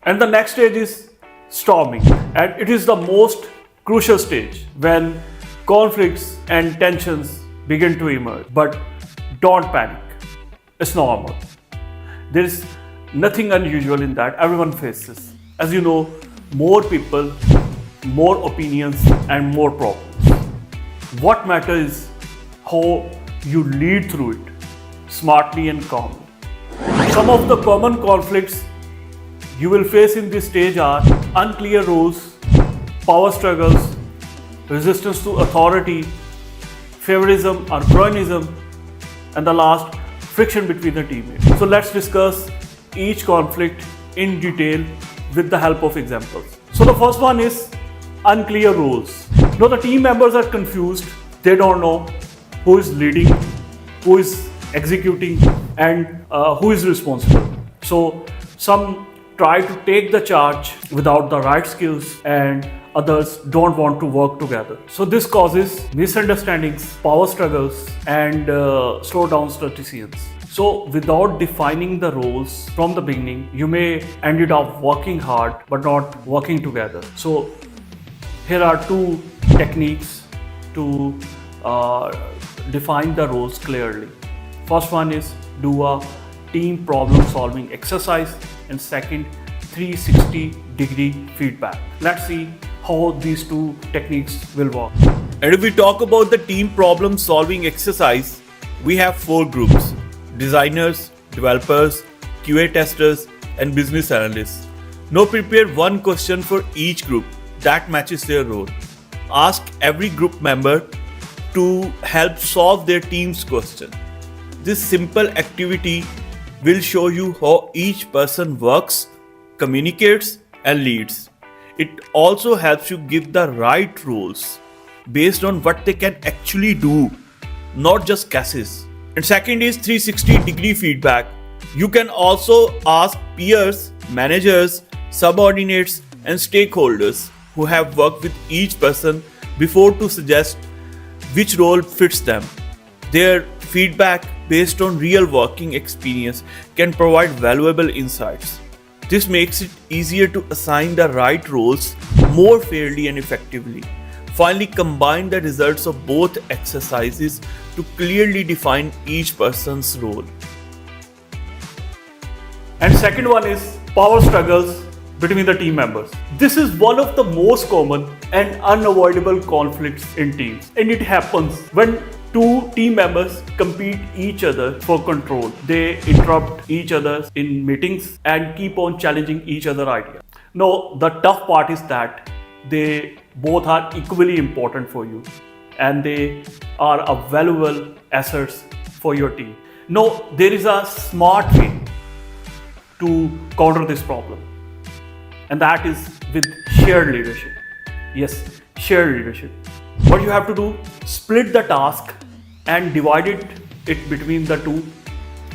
And the next stage is storming. And it is the most crucial stage when conflicts and tensions begin to emerge. But don't panic. It's normal. There is nothing unusual in that. Everyone faces. As you know, more people, more opinions, and more problems. What matters is how you lead through it, smartly and calmly. Some of the common conflicts you will face in this stage are unclear roles, power struggles, resistance to authority, favorism or cronyism, and the last, friction between the teammates. So let's discuss each conflict in detail with the help of examples. So the first one is unclear roles. Now the team members are confused. They don't know who is leading, who is executing, and who is responsible. So some try to take the charge without the right skills, and others don't want to work together. So this causes misunderstandings, power struggles, and slowdowns the decisions. So without defining the roles from the beginning, you may ended up working hard but not working together. So here are two techniques to define the roles clearly. First one is do a team problem solving exercise, and second, 360-degree feedback. Let's see how these two techniques will work. And if we talk about the team problem solving exercise, we have 4 groups: designers, developers, QA testers, and business analysts. Now prepare one question for each group that matches their role. Ask every group member to help solve their team's question. This simple activity will show you how each person works, communicates, and leads. It also helps you give the right roles based on what they can actually do, not just guesses. And second is 360-degree feedback. You can also ask peers, managers, subordinates, and stakeholders who have worked with each person before to suggest which role fits them. Their feedback based on real working experience can provide valuable insights. This makes it easier to assign the right roles more fairly and effectively. Finally, combine the results of both exercises to clearly define each person's role. And second one is power struggles between the team members. This is one of the most common and unavoidable conflicts in teams. And it happens when two team members compete each other for control. They interrupt each other in meetings and keep on challenging each other's ideas. Now, the tough part is that they both are equally important for you and they are a valuable assets for your team. Now, there is a smart way to counter this problem, and that is with shared leadership. Yes, shared leadership. What you have to do, split the task and divide it between the two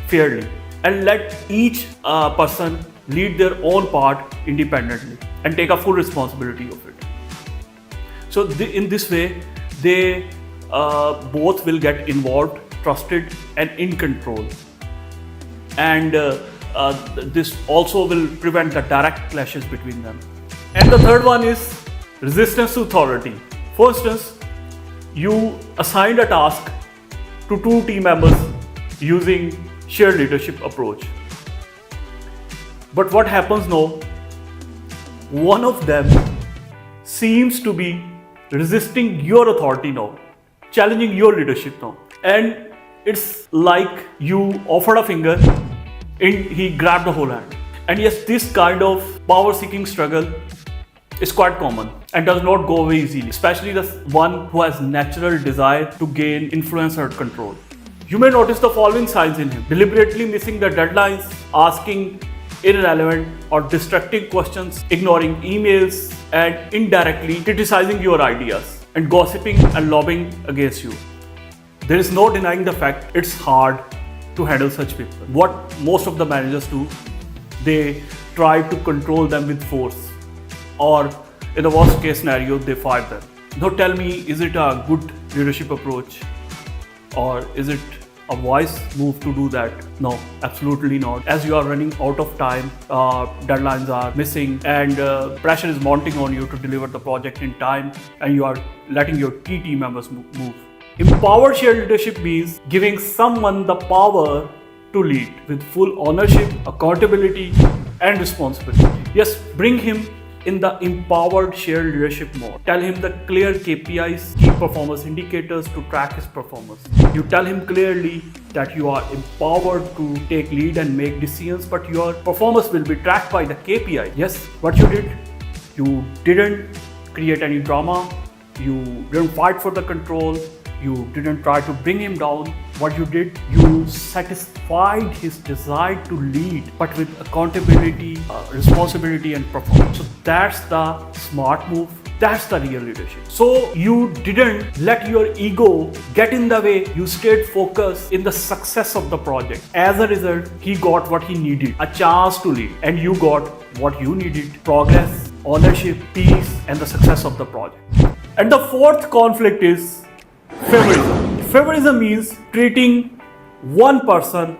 fairly, and let each person lead their own part independently and take a full responsibility of it. So in this way, they both will get involved, trusted, and in control. And this also will prevent the direct clashes between them. And the third one is resistance to authority. For instance, you assigned a task to two team members using shared leadership approach. But what happens now? One of them seems to be resisting your authority now, challenging your leadership now. And it's like you offered a finger and he grabbed the whole hand. And yes, this kind of power-seeking struggle is quite common and does not go away easily, especially the one who has natural desire to gain influence or control. You may notice the following signs in him: deliberately missing the deadlines, asking irrelevant or distracting questions, ignoring emails, and indirectly criticizing your ideas, and gossiping and lobbying against you. There is no denying the fact it's hard to handle such people. What most of the managers do, they try to control them with force, or in the worst case scenario, they fire them. Now tell me, is it a good leadership approach, or is it a wise move to do that? No, absolutely not. As you are running out of time, deadlines are missing, and pressure is mounting on you to deliver the project in time, and you are letting your key team members move. Empowered shared leadership means giving someone the power to lead with full ownership, accountability, and responsibility. Yes, bring him in the empowered shared leadership mode. Tell him the clear KPIs, key performance indicators to track his performance. You tell him clearly that you are empowered to take lead and make decisions, but your performance will be tracked by the KPI. Yes, what you did? You didn't create any drama. You didn't fight for the control. You didn't try to bring him down. What you did, you satisfied his desire to lead, but with accountability, responsibility, and performance. So that's the smart move. That's the real leadership. So you didn't let your ego get in the way. You stayed focused in the success of the project. As a result, he got what he needed, a chance to lead, and you got what you needed: progress, ownership, peace, and the success of the project. And the fourth conflict is favoritism. Favoritism means treating one person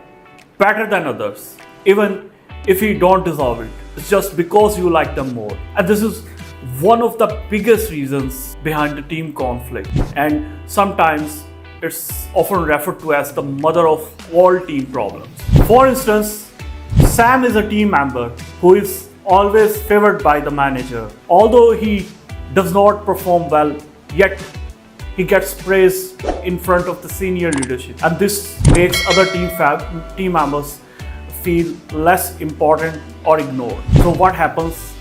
better than others, even if you don't deserve it. It's just because you like them more. And this is one of the biggest reasons behind the team conflict. And sometimes it's often referred to as the mother of all team problems. For instance, Sam is a team member who is always favored by the manager. Although he does not perform well, yet he gets praise in front of the senior leadership, and this makes other team members feel less important or ignored. So what happens?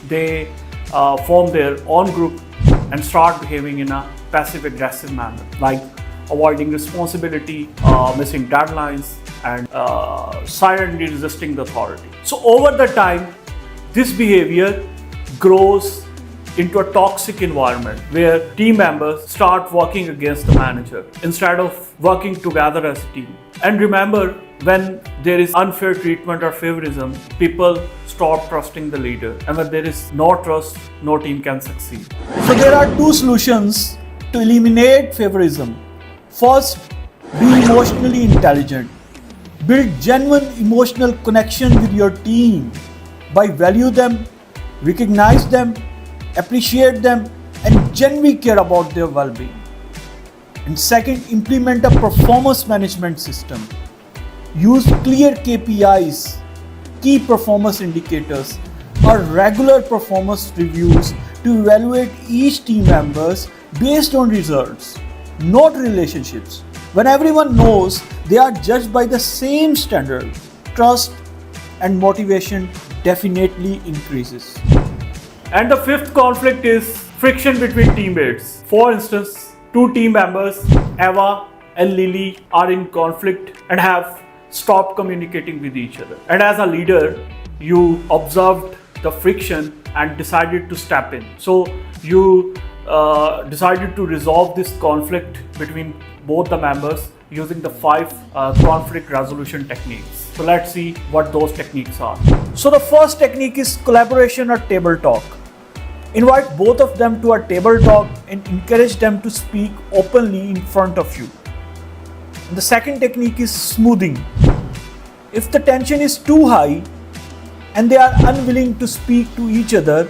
They form their own group and start behaving in a passive-aggressive manner, like avoiding responsibility, missing deadlines, and silently resisting the authority. So over the time, this behavior grows into a toxic environment where team members start working against the manager instead of working together as a team. And remember, when there is unfair treatment or favoritism, people stop trusting the leader. And when there is no trust, no team can succeed. So there are two solutions to eliminate favoritism. First, be emotionally intelligent. Build genuine emotional connection with your team by value them, recognize them, appreciate them, and genuinely care about their well-being. And second, implement a performance management system. Use clear KPIs, key performance indicators, or regular performance reviews to evaluate each team members based on results, not relationships. When everyone knows they are judged by the same standard, trust and motivation definitely increases. And the fifth conflict is friction between teammates. For instance, two team members, Eva and Lily, are in conflict and have stopped communicating with each other. And as a leader, you observed the friction and decided to step in. So you decided to resolve this conflict between both the members using the 5 conflict resolution techniques. So let's see what those techniques are. So the first technique is collaboration or table talk. Invite both of them to a table talk and encourage them to speak openly in front of you. And the second technique is smoothing. If the tension is too high and they are unwilling to speak to each other,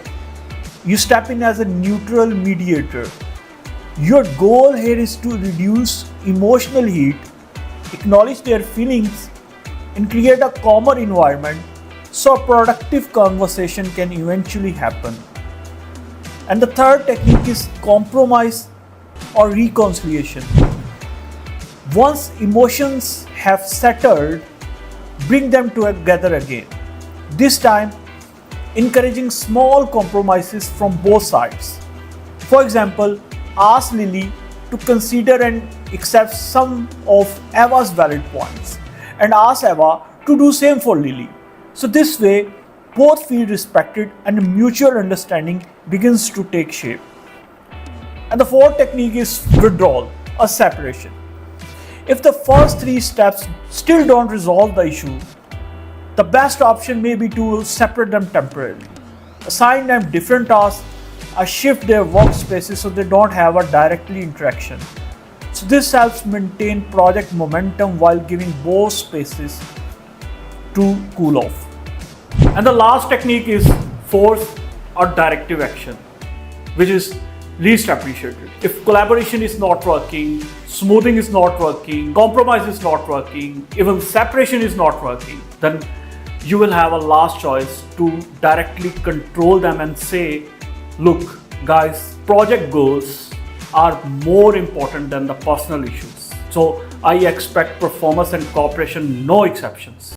you step in as a neutral mediator. Your goal here is to reduce emotional heat, acknowledge their feelings, and create a calmer environment so a productive conversation can eventually happen. And the third technique is compromise or reconciliation. Once emotions have settled, bring them together again. This time, encouraging small compromises from both sides. For example, ask Lily to consider and accept some of Eva's valid points, and ask Eva to do same for Lily. So this way, both feel respected and a mutual understanding begins to take shape. And the fourth technique is withdrawal or separation. If the first 3 steps still don't resolve the issue, the best option may be to separate them temporarily. Assign them different tasks or shift their workspaces so they don't have a directly interaction. So So this helps maintain project momentum while giving both spaces to cool off. And the last technique is force or directive action, which is least appreciated. If collaboration is not working, smoothing is not working, compromise is not working, even separation is not working, then you will have a last choice to directly control them and say, look, guys, project goals are more important than the personal issues. So I expect performance and cooperation, no exceptions.